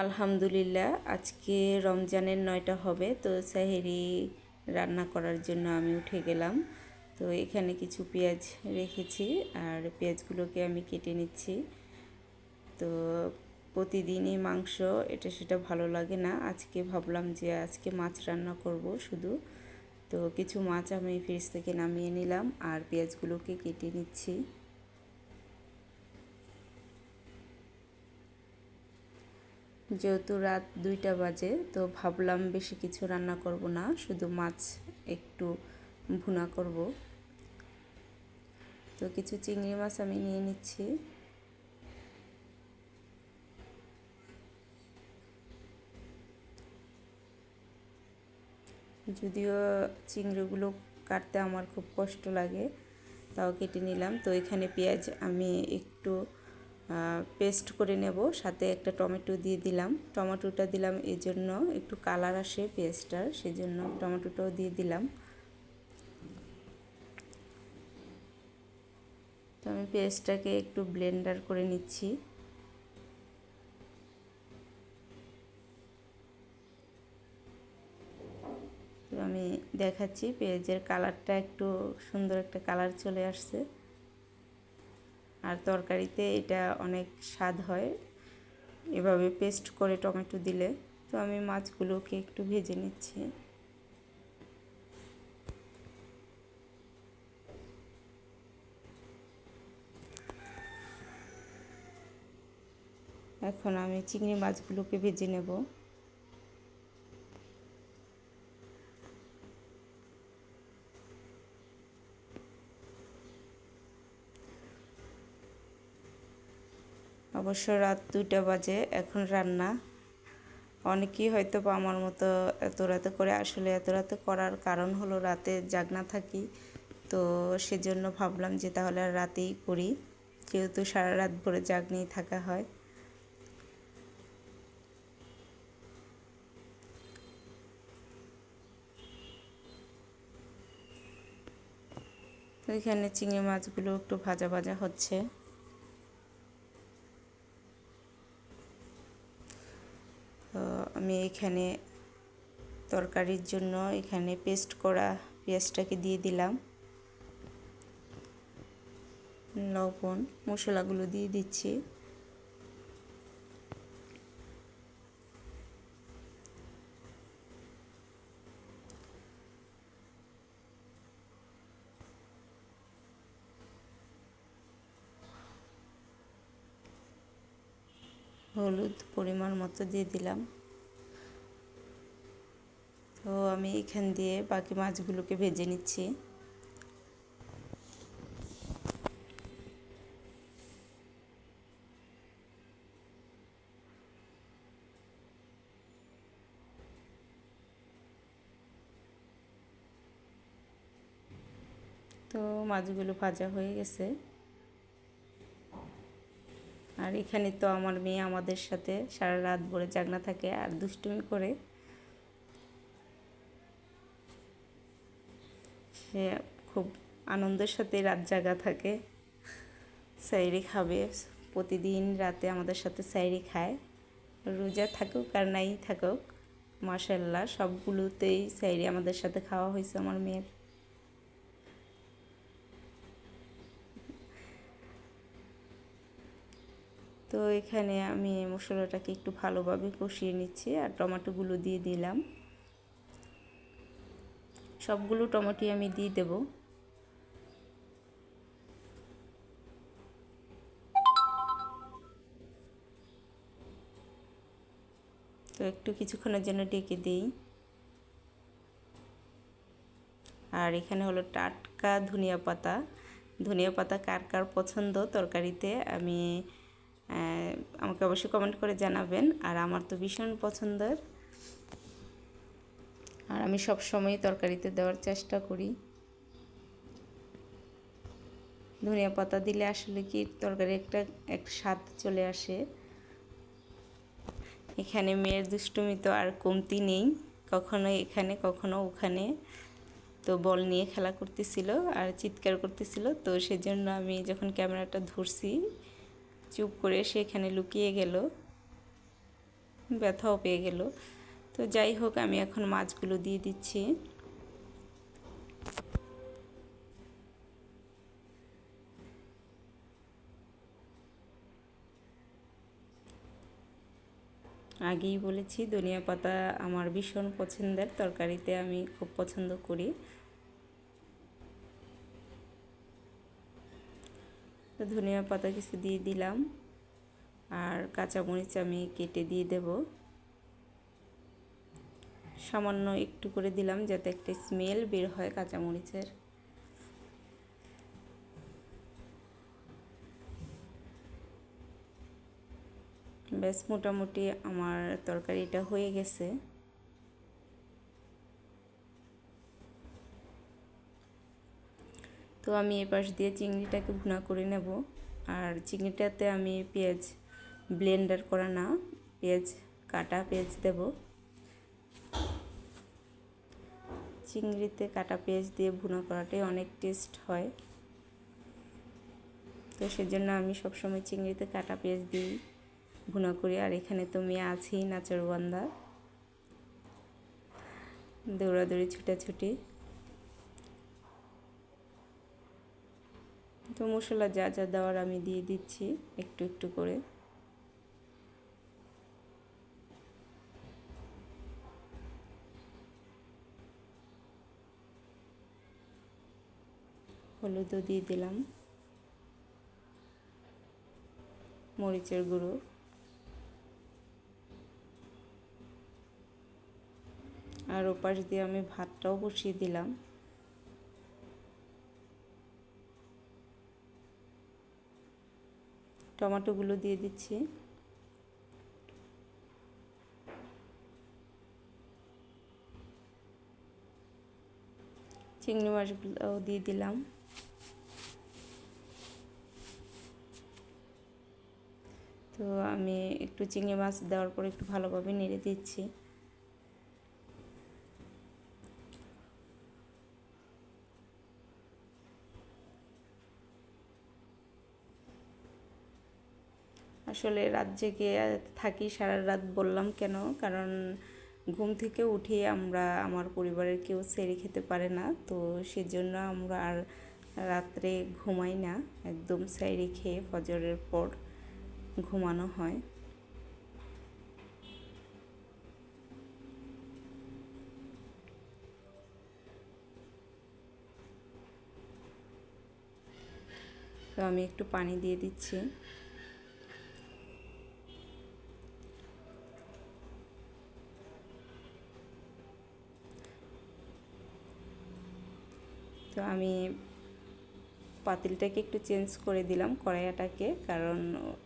আলহামদুলিল্লাহ, আজকে রমজানের 9টা হবে। তো সেহরি রান্না করার জন্য আমি উঠে গেলাম। তো এখানে কিছু পেঁয়াজ রেখেছি আর পেঁয়াজগুলোকে আমি কেটে নিচ্ছি। তো প্রতিদিনই মাংস এটা সেটা ভালো লাগে না, আজকে ভাবলাম যে আজকে মাছ রান্না করব শুধু। তো কিছু মাছ আমি ফ্রিজ থেকে নামিয়ে নিলাম আর পেঁয়াজগুলোকে কেটে নিচ্ছি। যেহেতু রাত 2টা বাজে, তো ভাবলাম বেশি কিছু রান্না করব না, শুধু মাছ একটু ভুনা করব। তো কিছু চিংড়ি মাছ আমি নিয়ে নিচ্ছি। যদিও চিংড়িগুলো কাটতে আমার খুব কষ্ট লাগে, তাও কেটে নিলাম। তো এখানে পেঁয়াজ আমি একটু পেস্ট করে নেব, সাথে একটা টমেটো দিয়ে দিলাম। টমেটোটা দিলাম এই জন্য একটু কালার আসে পেঁয়াজটার, সেজন্য টমেটোটাও দিয়ে দিলাম। তো আমি পেঁয়াজটাকে একটু ব্লেন্ডার করে নিচ্ছি। তো আমি দেখাচ্ছি, পেঁয়াজের কালারটা একটু সুন্দর একটা কালার চলে আসছে, আর তরকারিতে এটা অনেক স্বাদ হয় এভাবে পেস্ট করে টমেটো দিলে। তো আমি মাছগুলোকে একটু ভেজে নিচ্ছি। এখন আমি চিংড়ি মাছগুলোকে ভেজে নেব। অবশ্য রাত 2টা বাজে, এখন রান্না। অনেকেই হয়তো বা আমার মতো এত রাতে করে, আসলে এত রাতে করার কারণ হলো রাতে জাগনা থাকি, তো সেজন্য ভাবলাম যে তাহলে আর রাতেই করি, যেহেতু সারা রাত ভরে জাগনেই থাকা হয়। তো এখানে চিংড়ি মাছগুলো একটু ভাজা ভাজা হচ্ছে। তো আমি এখানে তরকারির জন্য এখানে পেস্ট করা পেঁয়াজটাকে দিয়ে দিলাম, লবণ মশলাগুলো দিয়ে দিচ্ছি। হলুদ পরিমাণ মতো দিয়ে দিলাম। তো আমি এখান দিয়ে বাকি মাছগুলোকে ভেজে নিচ্ছি। তো মাছগুলো ভাজা হয়ে গেছে। আর এখানে তো আমার মেয়ে আমাদের সাথে সারা রাত ভরে জাগনা থাকে আর দুষ্টুমি করে। সে খুব আনন্দের সাথে রাত জাগা থাকে, সাইরি খাবে। প্রতিদিন রাতে আমাদের সাথে সাইরি খায়, রোজা থাকুক আর নাই থাকুক। মাশাআল্লাহ, সবগুলোতেই সাইরি আমাদের সাথে খাওয়া হয়েছে আমার মেয়ের। তো এখানে আমি মশলাটাকে একটু ভালোভাবে কষিয়ে নিচ্ছি আর টমেটোগুলো দিয়ে দিলাম। সবগুলো টমেটো আমি দিয়ে দেব। তো একটু কিছুক্ষণের জন্য ঢেকে দিই। আর এখানে হলো টাটকা ধনিয়া পাতা। ধনিয়া পাতা কার কার পছন্দ তরকারিতে, আমাকে অবশ্যই কমেন্ট করে জানাবেন। আর আমার তো ভীষণ পছন্দের, আর আমি সব সময় তরকারিতে দেওয়ার চেষ্টা করি। ধনিয়া পাতা দিলে আসলে কি তরকারি এক স্বাদ চলে আসে। এখানে মেয়ের দুষ্টুমি তো আর কমতি নেই, কখনো এখানে কখনো ওখানে। তো বল নিয়ে খেলা করতেছিল আর চিৎকার করতেছিল, তো সেজন্য আমি যখন ক্যামেরাটা ধরছি চুপ করে সে এখানে লুকিয়ে গেল। ব্যথাও পেয়ে গেল। তো যাই হোক, আমি এখন মাছগুলো দিয়ে দিচ্ছি। আগেই বলেছি ধনিয়া পাতা আমার ভীষণ পছন্দের, তরকারিতে আমি খুব পছন্দ করি। তো ধনিয়া পাতা কিছু দিয়ে দিলাম, আর কাঁচামরিচ আমি কেটে দিয়ে দেব। সামান্য একটু করে দিলাম যাতে একটা স্মেল বের হয় কাঁচামরিচের। ব্যাস মোটামুটি আমার তরকারিটা হয়ে গেছে। তো আমি এপাশ দিয়ে চিংড়িটাকে ভুনা করে নেব। আর চিংড়িটাতে আমি পেঁয়াজ ব্লেন্ডার করা না, পেঁয়াজ কাটা পেঁয়াজ দেব। চিংড়িতে কাটা পেঁয়াজ দিয়ে ভুনা করাটাই অনেক টেস্ট হয়। তো সেজন্য আমি সবসময় চিংড়িতে কাটা পেঁয়াজ দিই ভুনা করি। আর এখানে তো মেয়ে আছেই নাচরবান্দা, দৌড়াদৌড়ি ছুটাছুটি। তো মশলা যা যা দেওয়ার আমি দিয়ে দিচ্ছি একটু একটু করে। হলুদও দিয়ে দিলাম, মরিচের গুঁড়ো, আর ওপাশ দিয়ে আমি ভাতটাও বসিয়ে দিলাম। টমেটোগুলো দিয়ে দিচ্ছি। চিংড়ি মাছগুলোও দিয়ে দিলাম। তো আমি একটু চিংড়ি মাছ দেওয়ার পর একটু ভালোভাবে নেড়ে দিচ্ছি। আসলে রাত জেগে থাকি সারা রাত, বললাম কেন, কারণ ঘুম থেকে উঠে আমার পরিবারের কেউ সেরি খেতে পারে না। তো সেজন্য আমরা আর রাত্রে ঘুমাই না, একদম সেরি খেয়ে ফজরের পর ঘুমানো হয়। তো আমি একটু পানি দিয়ে দিচ্ছি। তো আমি পাতিলটাকে একটু চেঞ্জ করে দিলাম, কড়াইটাকে, কারণ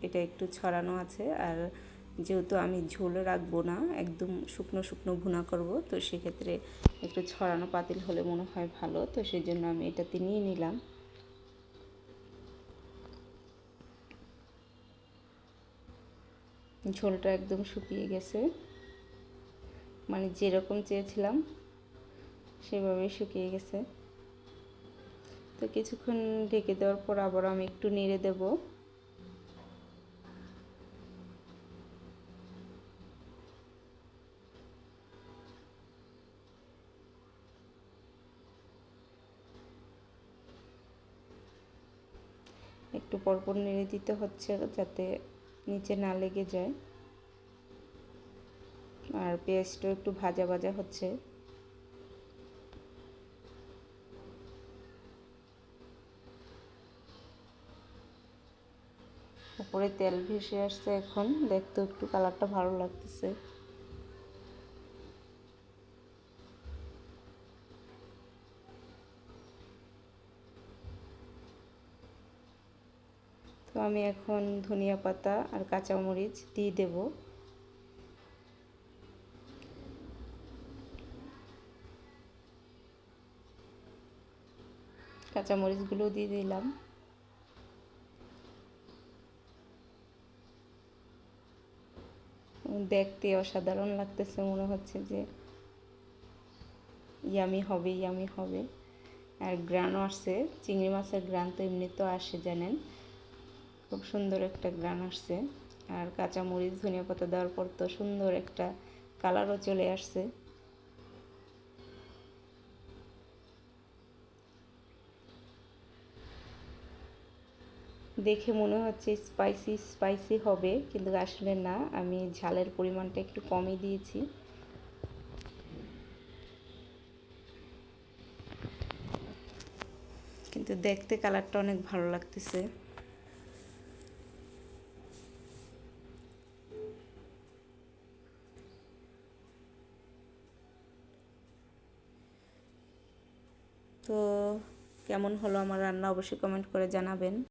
এটা একটু ছড়ানো আছে। আর যেহেতু আমি ঝোল রাখবো না, একদম শুকনো শুকনো ভুনা করব, তো সেক্ষেত্রে একটু ছড়ানো পাতিল হলে মনে হয় ভালো। তো সেই জন্য আমি এটাতে নিয়ে নিলাম। ঝোলটা একদম শুকিয়ে গেছে, মানে যেরকম চেয়েছিলাম সেভাবেই শুকিয়ে গেছে। তো কিছুক্ষণ ঢেকে দেওয়ার পর আবার আমি একটু নেড়ে দেব। একটু পরপর নেড়ে দিতে হচ্ছে যাতে নিচে না লেগে যায়। আর পেঁয়াজটাও একটু ভাজা ভাজা হচ্ছে। উপরে তেল ভেসে আসছে, এখন দেখতে একটু কালারটা ভালো লাগতেছে। তো আমি এখন ধনিয়া পাতা আর কাঁচামরিচ দিয়ে দেব। কাঁচামরিচগুলো দিয়ে দিলাম। দেখতে অসাধারণ লাগতেছে, মনে হচ্ছে যে ইয়ামি হবে ইয়ামি হবে। আর গ্রানও আসছে, চিংড়ি মাছের গ্রান তো এমনি তো আসে জানেন, খুব সুন্দর একটা গ্রান আসছে। আর কাঁচামরিচ ধনিয়া পাতা দেওয়ার পর তো সুন্দর একটা কালারও চলে আসছে। দেখে মনে হচ্ছে স্পাইসি স্পাইসি হবে, কিন্তু আসলে না, আমি ঝালের পরিমাণটা একটু কমই দিয়েছি। কিন্তু দেখতে কালারটা অনেক ভালো লাগতেছে। তো কেমন হলো আমার রান্না অবশ্যই কমেন্ট করে জানাবেন।